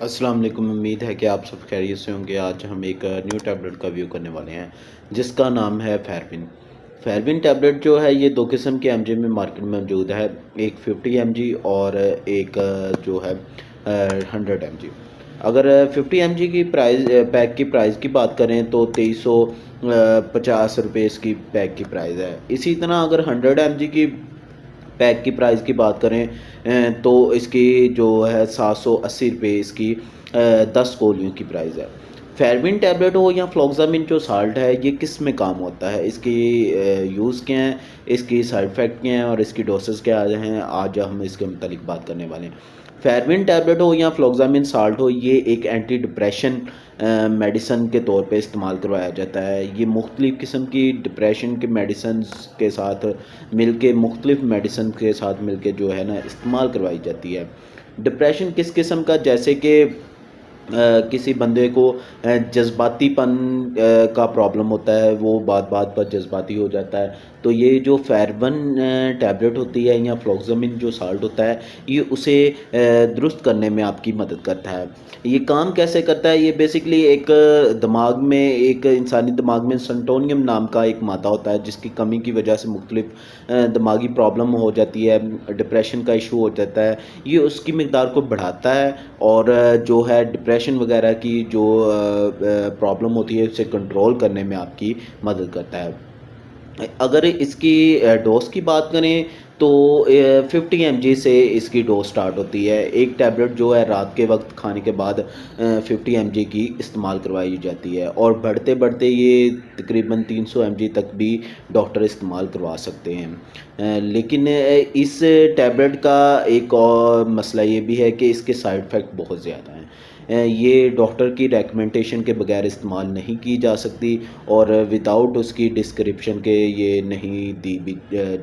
السلام علیکم، امید ہے کہ آپ سب خیریت سے ہوں گے۔ آج ہم ایک نیو ٹیبلٹ کا ویو کرنے والے ہیں جس کا نام ہے فیربن۔ فیربن ٹیبلٹ جو ہے یہ دو قسم کے ایم جی میں مارکیٹ میں موجود ہے، ایک 50 mg اور ایک جو ہے 100 mg۔ اگر 50 mg کی پرائز پیک کی پرائز کی بات کریں تو 2350 روپے اس کی پیک کی پرائز ہے۔ اسی طرح اگر 100 mg کی پیک کی پرائز کی بات کریں تو اس کی جو ہے 780 روپے اس کی 10 گولیوں کی پرائز ہے۔ فیربن ٹیبلٹ ہو یا فلوکسامین جو سالٹ ہے، یہ کس میں کام ہوتا ہے، اس کی یوز کیا ہیں، اس کی سائڈ افیکٹ کیا ہیں اور اس کی ڈوسز کیا ہیں، آج ہم اس کے متعلق بات کرنے والے ہیں۔ فیربن ٹیبلٹ ہو یا فلوکسامین سالٹ ہو، یہ ایک اینٹی ڈپریشن میڈیسن کے طور پہ استعمال کروایا جاتا ہے۔ یہ مختلف قسم کی ڈپریشن کے میڈیسنز کے ساتھ مل کے مختلف میڈیسن کے ساتھ مل کے جو ہے نا استعمال کروائی جاتی ہے۔ ڈپریشن کس قسم کا، جیسے کہ کسی بندے کو جذباتی پن کا پرابلم ہوتا ہے، وہ بات بات پر جذباتی ہو جاتا ہے، تو یہ جو فیربن ٹیبلٹ ہوتی ہے یا فلوکسامین جو سالٹ ہوتا ہے، یہ اسے درست کرنے میں آپ کی مدد کرتا ہے۔ یہ کام کیسے کرتا ہے؟ یہ بیسکلی ایک دماغ میں، ایک انسانی دماغ میں سنٹونیم نام کا ایک مادہ ہوتا ہے جس کی کمی کی وجہ سے مختلف دماغی پرابلم ہو جاتی ہے، ڈپریشن کا ایشو ہو جاتا ہے۔ یہ اس کی مقدار کو بڑھاتا ہے اور جو ہے ڈپریشن وغیرہ کی جو پرابلم ہوتی ہے اسے کنٹرول کرنے میں آپ کی مدد کرتا ہے۔ اگر اس کی ڈوز کی بات کریں تو 50 mg سے اس کی ڈوز سٹارٹ ہوتی ہے۔ ایک ٹیبلٹ جو ہے رات کے وقت کھانے کے بعد 50 mg کی استعمال کروائی جاتی ہے اور بڑھتے بڑھتے یہ تقریباً 300 mg تک بھی ڈاکٹر استعمال کروا سکتے ہیں۔ لیکن اس ٹیبلٹ کا ایک اور مسئلہ یہ بھی ہے کہ اس کے سائیڈ افیکٹ بہت زیادہ ہیں۔ یہ ڈاکٹر کی ریکمنڈیشن کے بغیر استعمال نہیں کی جا سکتی اور وداؤٹ اس کی ڈسکرپشن کے یہ نہیں دی بھی،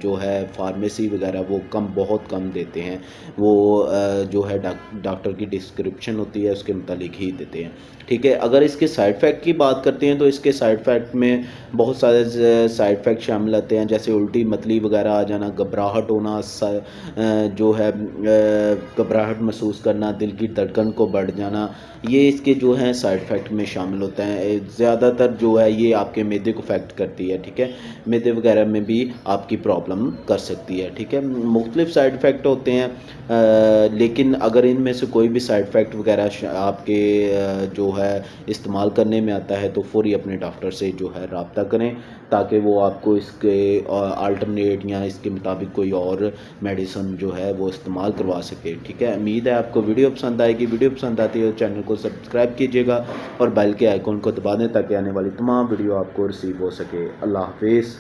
جو ہے فارمیسی وغیرہ وہ بہت کم دیتے ہیں، وہ جو ہے ڈاکٹر کی ڈسکرپشن ہوتی ہے اس کے متعلق ہی دیتے ہیں، ٹھیک ہے۔ اگر اس کے سائیڈ افیکٹ کی بات کرتے ہیں تو اس کے سائیڈ افیکٹ میں بہت سارے سائیڈ افیکٹ شامل ہوتے ہیں، جیسے الٹی متلی وغیرہ آ جانا، گھبراہٹ ہونا، جو ہے گھبراہٹ محسوس کرنا، دل کی دھڑکن کو بڑھ جانا، یہ اس کے جو ہیں سائیڈ افیکٹ میں شامل ہوتے ہیں۔ زیادہ تر جو ہے یہ آپ کے معدے کو افیکٹ کرتی ہے، ٹھیک ہے، معدے وغیرہ میں بھی آپ کی پرابلم کر سکتی ہے، ٹھیک ہے۔ مختلف سائیڈ افیکٹ ہوتے ہیں، لیکن اگر ان میں سے کوئی بھی سائیڈ افیکٹ وغیرہ آپ کے جو ہے استعمال کرنے میں آتا ہے تو فوری اپنے ڈاکٹر سے جو ہے رابطہ کریں تاکہ وہ آپ کو اس کے آلٹرنیٹ یا اس کے مطابق کوئی اور میڈیسن جو ہے وہ استعمال کروا سکے، ٹھیک ہے۔ امید ہے آپ کو ویڈیو پسند آئے گی۔ ویڈیو پسند آتی ہے تو چینل کو سبسکرائب کیجیے گا اور بیل کے آئیکن کو دبا دیں تاکہ آنے والی تمام ویڈیو آپ کو ریسیو ہو سکے۔ اللہ حافظ۔